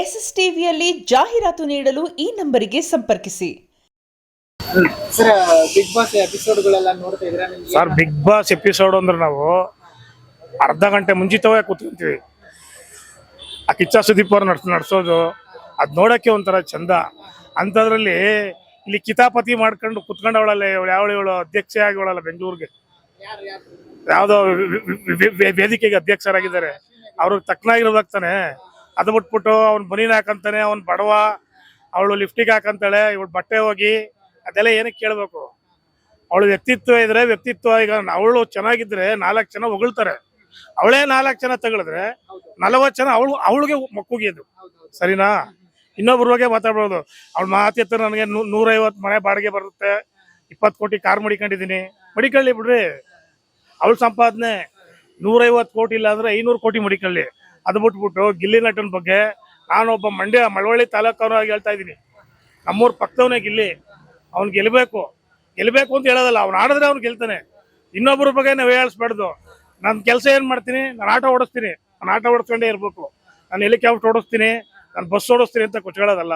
S S ಟಿವಿಯಲ್ಲಿ ಜಾಹೀರಾತು ನೀಡಲು ಈ ನಂಬರಿಗೆ ಸಂಪರ್ಕಿಸಿ. ಸರ್, ಬಿಗ್ ಬಾಸ್ ಎಪಿಸೋಡ್ಗಳೆಲ್ಲ ನೋಡ್ತಾ ಇದ್ರೆ ಸರ್, ಬಿಗ್ ಬಾಸ್ ಎಪಿಸೋಡ್ ಅಂದ್ರೆ ನಾವು ಅರ್ಧ ಗಂಟೆ ಮುಂಚಿತವೇ ಕೂತ್ಕೊಂತೀವಿ. ಆ ಕಿಚ್ಚ ಸುದೀಪ್ ಅವ್ರು ನಡೆಸೋದು ಅದು ನೋಡೋಕ್ಕೆ ಒಂಥರ ಚಂದ. ಅಂಥದ್ರಲ್ಲಿ ಇಲ್ಲಿ ಕಿತಾಪತಿ ಮಾಡ್ಕೊಂಡು ಕುತ್ಕೊಂಡವಳಲ್ಲ, ಇವಳು ಅಧ್ಯಕ್ಷೆ ಆಗಿವಳಲ್ಲ ಬೆಂಗಳೂರಿಗೆ, ಯಾವುದೋ ವೇದಿಕೆಗೆ ಅಧ್ಯಕ್ಷರಾಗಿದ್ದಾರೆ. ಅವ್ರಿಗೆ ತಕ್ಕನಾಗಿರ್ಬೇಕಾನೆ. ಅದು ಬಿಟ್ಬಿಟ್ಟು ಅವ್ನು ಬನೀನ್ ಹಾಕಂತಾನೆ, ಅವ್ನು ಬಡವ, ಅವಳು ಲಿಫ್ಟಿಗೆ ಹಾಕಂತಾಳೆ, ಇವಳು ಬಟ್ಟೆ ಹೋಗಿ, ಅದೆಲ್ಲ ಏನಕ್ಕೆ ಕೇಳಬೇಕು? ಅವಳು ವ್ಯಕ್ತಿತ್ವ ಇದ್ರೆ ವ್ಯಕ್ತಿತ್ವ, ಈಗ ಅವಳು ಚೆನ್ನಾಗಿದ್ರೆ 4 ಜನ ಹೊಗಳ್ತಾರೆ. ಅವಳೇ 4 ಜನ ತಗೊಳಿದ್ರೆ 40 ಜನ ಅವಳಿಗೆ ಮಕ್ಕುಗಿಯೋದು, ಸರಿನಾ? ಇನ್ನೊಬ್ರ ಬಗ್ಗೆ ಮಾತಾಡ್ಬೋದು. ಅವಳು ಮಾತಿತ್ತು, ನನಗೆ 150 ಮನೆ ಬಾಡಿಗೆ ಬರುತ್ತೆ, 20 ಕೋಟಿ ಕಾರ್ ಮಡಿಕೊಂಡಿದ್ದೀನಿ. ಮಡಿಕೊಳ್ಳಿ ಬಿಡ್ರಿ, ಅವಳ ಸಂಪಾದನೆ 150 ಕೋಟಿ ಇಲ್ಲ ಅಂದ್ರೆ 500 ಕೋಟಿ ಮಡಿಕೊಳ್ಳಿ. ಅದು ಬಿಟ್ಬಿಟ್ಟು ಗಿಲ್ಲಿ ನಟನ ಬಗ್ಗೆ ನಾನೊಬ್ಬ ಮಳವಳ್ಳಿ ತಾಲೂಕವನಾಗಿ ಹೇಳ್ತಾ ಇದ್ದೀನಿ. ನಮ್ಮೂರ್ ಪಕ್ಕದವನೇ ಗಿಲ್ಲಿ, ಅವ್ನು ಗೆಲ್ಲಬೇಕು ಅಂತ ಹೇಳೋದಲ್ಲ, ಅವ್ನು ಆಡಿದ್ರೆ ಅವ್ನು ಗೆಲ್ತಾನೆ. ಇನ್ನೊಬ್ಬರ ಬಗ್ಗೆ ನಾವು ಹೇಳಿಸ್ಬಾರ್ದು. ನನ್ನ ಕೆಲಸ ಏನು ಮಾಡ್ತೀನಿ, ನಾನು ಆಟೋ ಓಡಿಸ್ತೀನಿ, ನಾನು ಆಟೋ ಓಡಿಸ್ಕೊಂಡೇ ಇರಬೇಕು, ನಾನು ಹೆಲಿಕಾಪ್ಟರ್ ಓಡಿಸ್ತೀನಿ, ನಾನು ಬಸ್ ಓಡಿಸ್ತೀನಿ ಅಂತ ಹೇಳೋದಲ್ಲ.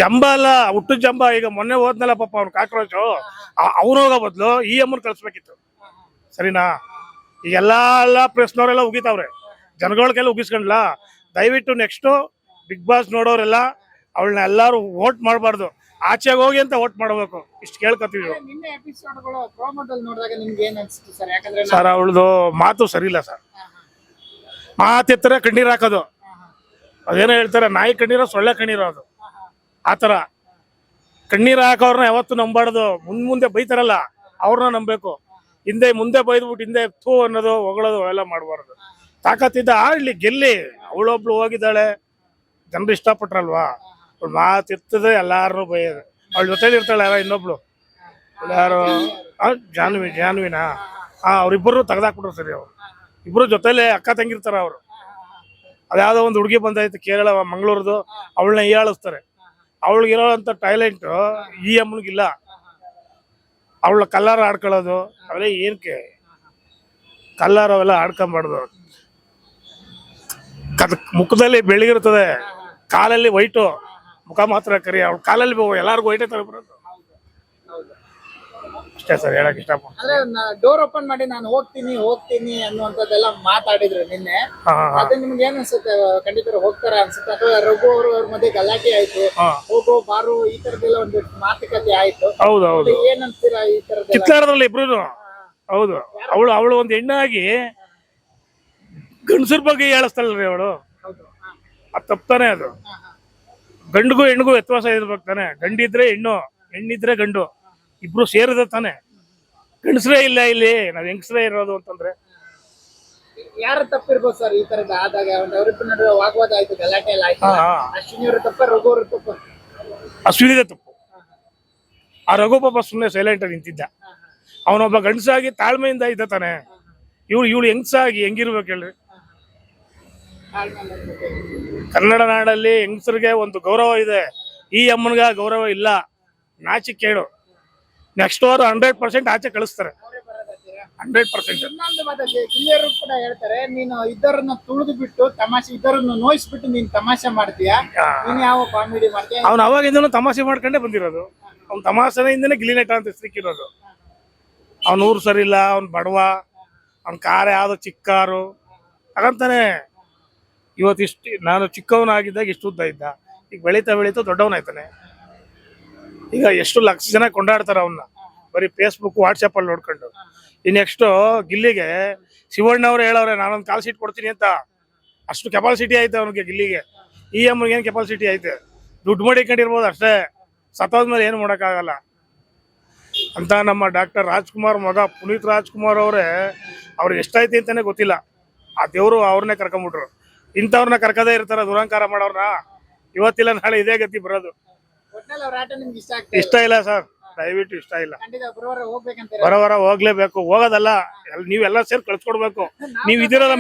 ಜಂಬ ಅಲ್ಲ, ಹುಟ್ಟು ಜಂಬ. ಈಗ ಮೊನ್ನೆ ಹೋದ್ನಲ್ಲ ಪಾಪ ಅವ್ನು ಕಾಕ್ರೋಚು, ಅವ್ನು ಹೋಗೋ ಬದಲು ಈ ಅಮ್ಮನ್ ಕಳಿಸ್ಬೇಕಿತ್ತು, ಸರಿನಾ? ಈಗ ಎಲ್ಲ ಪ್ರೆಸ್ನವರೆಲ್ಲ ಉಗಿತಾವ್ರೆ, ಜನಗಳಿಗೆಲ್ಲ ಉಗಿಸ್ಕೊಂಡ್ಲ. ದಯವಿಟ್ಟು ನೆಕ್ಸ್ಟು ಬಿಗ್ ಬಾಸ್ ನೋಡೋರೆಲ್ಲ ಅವಳನ್ನ ಎಲ್ಲಾರು ವೋಟ್ ಮಾಡಬಾರ್ದು, ಆಚೆಗೆ ಹೋಗಿ ಅಂತ ವೋಟ್ ಮಾಡಬೇಕು, ಇಷ್ಟು ಕೇಳ್ಕೊತೀವಿ. ಸರ್, ಅವಳದು ಮಾತು ಸರಿ ಇಲ್ಲ ಸರ್. ಮಾತೆತ್ತರೆ ಕಣ್ಣೀರ್ ಹಾಕೋದು, ಅದೇನೋ ಹೇಳ್ತಾರೆ, ನಾಯಿ ಕಣ್ಣೀರೋ ಸೊಳ್ಳೆ ಕಣ್ಣೀರೋ, ಅದು ಆ ಥರ. ಕಣ್ಣೀರು ಹಾಕೋರ್ನ ಯಾವತ್ತು ನಂಬಾರ್ದು. ಮುಂದೆ ಬೈತಾರಲ್ಲ ಅವ್ರನ್ನ ನಂಬಬೇಕು. ಮುಂದೆ ಬೈದ್ಬಿಟ್ಟು ಹಿಂದೆ ಥೂ ಅನ್ನೋದು, ಹೊಗಳೋದು ಅವೆಲ್ಲ ಮಾಡಬಾರ್ದು. ತಾಕತ್ತಿದ್ದ ಆಡ್ಲಿ, ಗೆಲ್ಲಿ. ಅವಳೊಬ್ಳು ಹೋಗಿದ್ದಾಳೆ, ಜನರು ಇಷ್ಟಪಟ್ರಲ್ವಾ, ಅವಳು ಮಾತಿರ್ತದೆ, ಎಲ್ಲಾರನು ಬೈಯೋದು. ಅವಳ ಜೊತೆಲಿ ಇರ್ತಾಳೆ ಯಾರ ಇನ್ನೊಬ್ಳು, ಯಾರು ಜಾನ್ವಿನಾ, ಅವ್ರಿಬ್ಬರು ತೆಗ್ದಾಕ್ಬಿಟ್ರು. ಸರಿ, ಅವ್ರು ಇಬ್ರು ಜೊತೆಲೆ ಅಕ್ಕ ತಂಗಿರ್ತಾರ ಅವರು. ಅದ್ಯಾವುದೋ ಒಂದು ಹುಡುಗಿ ಬಂದೈತೆ ಕೇರಳ ಮಂಗಳೂರದು, ಅವಳನ್ನ ಹೀಯಾಳಿಸ್ತಾರೆ. ಅವಳಿಗಿರೋ ಅಂತ ಟ್ಯಾಲೆಂಟ್ ಈ ಅಮ್ಮನಿಗಿಲ್ಲ. ಅವಳ ಕಲ್ಲಾರ ಆಡ್ಕೊಳ್ಳೋದು ಅವೆಲ್ಲ ಏನಕ್ಕೆ? ಕಲ್ಲಾರ ಅವೆಲ್ಲ ಆಡ್ಕೊಂಬಾರ್ದು. ಮುಖದಲ್ಲಿ ಬೆಳಗಿರ್ತದೆ, ಕಾಲಲ್ಲಿ ವೈಟು, ಮುಖ ಮಾತ್ರ ಕರಿ. ಅವಳ ಕಾಲಲ್ಲಿ ಎಲ್ಲಾರ್ಗು ವೈಟೇ ತರ ಬರೋದು. ಅಷ್ಟೇ ಸರ್ ಹೇಳಕ್ ಇಷ್ಟಪಡ್ತೀನಿ. ಡೋರ್ ಓಪನ್ ಮಾಡಿ ನಾನು ಹೋಗ್ತೀನಿ ಅನ್ನುವಂಥದ್ದೆಲ್ಲ ಮಾತಾಡಿದ್ರು ನಿನ್ನೆ. ಅದು ನಿಮ್ಗೆ ಏನ್ ಅನ್ಸುತ್ತೆ? ಖಂಡಿತ ಹೋಗ್ತಾರ ಅನ್ಸುತ್ತೆ, ಅಥವಾ ರಘು ಅವ್ರ ಮಧ್ಯೆ ಗಲಾಟೆ ಆಯ್ತು, ಹೋಗೋ ಬಾರು ಈ ತರದೆಲ್ಲ ಒಂದು ಮಾತುಕತೆ ಆಯ್ತು? ಹೌದೌದು. ಏನ್ ಅನ್ಸ್ತೀರಾ ಈ ತರದ ಚಿತ್ರಾರ್ಧದಲ್ಲಿ ಇಬ್ರು? ಹೌದು. ಅವಳು ಒಂದು ಹೆಣ್ಣಾಗಿ ಗಂಡಸರ ಬಗ್ಗೆ ಹೇಳಿಸ್ತಾಳ್ರಿ ಅವಳು, ಅದು ತಪ್ಪಾನೆ. ಅದು ಗಂಡಿಗೂ ಹೆಣ್ಣಿಗೂ ವ್ಯತ್ಯಾಸ ಇರ್ಬೇಕು ತಾನೆ. ಗಂಡಿದ್ರೆ ಹೆಣ್ಣು, ಹೆಣ್ಣಿದ್ರೆ ಗಂಡು, ಇಬ್ರು ಸೇರಿದ ತಾನೆ. ಗಂಡಸ್ರೇ ಇಲ್ಲ ಇಲ್ಲಿ, ನಾವ್ ಹೆಂಗಸ್ರೇ ಇರೋದು ಅಂತಂದ್ರೆ ಯಾರ ತಪ್ಪಿರ್ಬೋದು ಸರ್? ಈ ತರದ ಆದಾಗ ಅವರಿಬ್ಬರ ನಡುವೆ ವಾಗ್ವಾದ ಆಯ್ತು, ಗಲಾಟೆ ಎಲ್ಲ ಆಯ್ತು. ಅಶ್ವಿನಿ ಅವ್ರ ತಪ್ಪ, ರಘು ಅವ್ರ ತಪ್ಪ? ಅಶ್ವಿನಿದೆ ತಪ್ಪು. ಆ ರಘು ಪಾಪ ಸುಮ್ಮನೆ ಸೈಲೆಂಟ್ ಆಗಿ ನಿಂತಿದ್ದ. ಅವನೊಬ್ಬ ಗಂಡಸಾಗಿ ತಾಳ್ಮೆಯಿಂದ ಇದ್ದ ತಾನೆ. ಇವಳು ಹೆಂಗಸಾಗಿ ಹೆಂಗಿರ್ಬೇಕು ಹೇಳ್ರಿ? ಕನ್ನಡ ನಾಡಲ್ಲಿ ಹೆಂಗಸರಿಗೆ ಒಂದು ಗೌರವ ಇದೆ, ಈ ಅಮ್ಮನ್ಗ ಗೌರವ ಇಲ್ಲ. ನಾಚಿಕೇಡು. ನೆಕ್ಸ್ಟ್ ಓವರ್ 100% ಆಚೆ ಕಳಿಸ್ತಾರೆ, 100%. ಇನ್ನೊಂದು ಮಾತಾಡ್ತೀವಿ, ಗಿಲ್ಲಿಯರು ಕೂಡ ಹೇಳ್ತಾರೆ, ನೀನು ಇದರನ್ನ ತುಳಿದು ಬಿಟ್ಟು ತಮಾಷೆ, ಇದರನ್ನು ನೋಯಿಸ್ಬಿಟ್ಟು ನೀನ್ ತಮಾಷೆ ಮಾಡ್ತೀಯಾ, ನೀನ್ ಯಾವ ಕಾಮಿಡಿ ಮಾಡ್ತೀಯ? ಅವ್ನು ಅವಾಗಿಂದನೂ ತಮಾಷೆ ಮಾಡ್ಕೊಂಡೇ ಬಂದಿರೋದು. ಅವ್ನು ತಮಾಷೆಯಿಂದನೇ ಗಿಲ್ಲಿ ನಟ ಅಂತ ಹೆಸರಿಕ್ಕಿರೋದು. ಅವ್ನ ಊರು ಸರಿ ಇಲ್ಲ, ಅವ್ನು ಬಡವ, ಅವ್ನ ಕಾರ್ ಯಾವ್ದೋ ಚಿಕ್ಕ ಕಾರು ಹಾಗಂತಾನೆ. ಇವತ್ತಿಷ್ಟು ನಾನು ಚಿಕ್ಕವನಾಗಿದ್ದಾಗ ಇಷ್ಟು ಉದ್ದ ಇದ್ದ, ಈಗ ಬೆಳೀತಾ ದೊಡ್ಡವನಾಯ್ತಾನೆ. ಈಗ ಎಷ್ಟು ಲಕ್ಷ ಜನ ಕೊಂಡಾಡ್ತಾರೆ ಅವನ್ನ, ಬರೀ ಫೇಸ್ಬುಕ್ ವಾಟ್ಸಪ್ ಅಲ್ಲಿ ನೋಡ್ಕೊಂಡು. ಈ ನೆಕ್ಸ್ಟ್ ಗಿಲ್ಲಿಗೆ ಶಿವಣ್ಣ ಅವ್ರು ಹೇಳವ್ರೆ, ನಾನೊಂದು ಕಾಲ್ ಸೀಟ್ ಕೊಡ್ತೀನಿ ಅಂತ. ಅಷ್ಟು ಕೆಪಾಸಿಟಿ ಐತೆ ಅವನಿಗೆ, ಗಿಲ್ಲಿಗೆ. ಈ ಅಮ್ಮನಿಗೆ ಏನು ಕೆಪಾಸಿಟಿ ಐತೆ? ದುಡ್ಡು ಮಾಡಿಕೊಂಡಿರ್ಬೋದು ಅಷ್ಟೇ, ಸತ್ತೋದ್ಮೇಲೆ ಏನು ಮಾಡೋಕ್ಕಾಗಲ್ಲ ಅಂತ. ನಮ್ಮ ಡಾಕ್ಟರ್ ರಾಜ್ಕುಮಾರ್ ಮಗ ಪುನೀತ್ ರಾಜ್ಕುಮಾರ್ ಅವರೇ, ಅವ್ರಿಗೆ ಎಷ್ಟೈತಿ ಅಂತಾನೆ ಗೊತ್ತಿಲ್ಲ. ಆ ದೇವರು ಅವ್ರನ್ನೇ ಕರ್ಕೊಂಬಿಟ್ರು. ಇಂಥವ್ರನ್ನ ಕರ್ಕದೇ ಇರ್ತಾರ, ದುರಂಕಾರ ಮಾಡೋರ್ನ. ಇವತ್ತಿಲ್ಲ ನಾಳೆ ಇದೇ ಗತಿ ಬರೋದು. ಇಷ್ಟ ಇಲ್ಲ ಸರ್, ದಯವಿಟ್ಟು ಇಷ್ಟ ಇಲ್ಲ. ಬರೋವರ ಹೋಗ್ಲೇಬೇಕು. ಹೋಗೋದಲ್ಲ, ನೀವೆಲ್ಲ ಸೇರಿ ಕಳ್ಸ್ಕೊಡ್ಬೇಕು. ನೀವ್ ಇದಿರಲ್ಲ,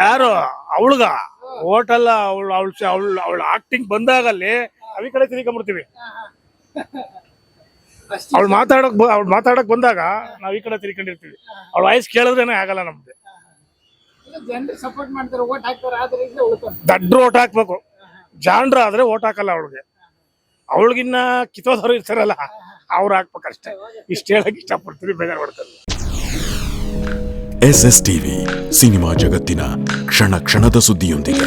ಯಾರು ಅವಳಗ ಓಟಲ್ಲ, ಅವಳು ಆಕ್ಟಿಂಗ್ ಬಂದಾಗಲ್ಲಿ ಅವಿ ಕಡೆ ತಿರ್ಕೊಂಡ್ಬಿಡ್ತೀವಿ. ಅವಳು ಮಾತಾಡಕ್ ಬಂದಾಗ ನಾವ್ ಈ ಕಡೆ ತಿರ್ಕೊಂಡಿರ್ತೀವಿ. ಅವಳ ವಾಯ್ಸ್ ಕೇಳಿದ್ರೇನೆ ಆಗಲ್ಲ ನಮ್ಗೆ. ಜನರು ಸಪೋರ್ಟ್ ಮಾಡ್ತಾರೆ, ಓಟ್ ಹಾಕ್ತಾರೆ, ಆದ್ರೆ ಇದ್ರೆ ಉಳ್ಕೊಂಡು ದಡ್ರು ಓಟ್ ಹಾಕ್ಬೇಕು, ಜಾಂಡ್ರ ಆದ್ರೆ ಓಟ್ ಹಾಕಲ್ಲ ಅವಳಿಗೆ. ಅವಳಿಗಿನ್ನ ಕಿತ್ತೋದವ್ರು ಇರ್ತಾರಲ್ಲ ಅವ್ರು ಹಾಕ್ಬೇಕಷ್ಟೇ. ಇಷ್ಟು ಹೇಳಕ್ ಇಷ್ಟಪಡ್ತೀನಿ, ಬೇಜಾರು ಮಾಡ್ತಾರೆ. SS ಟಿವಿ, ಸಿನಿಮಾ ಜಗತ್ತಿನ ಕ್ಷಣ ಕ್ಷಣದ ಸುದ್ದಿಯೊಂದಿಗೆ.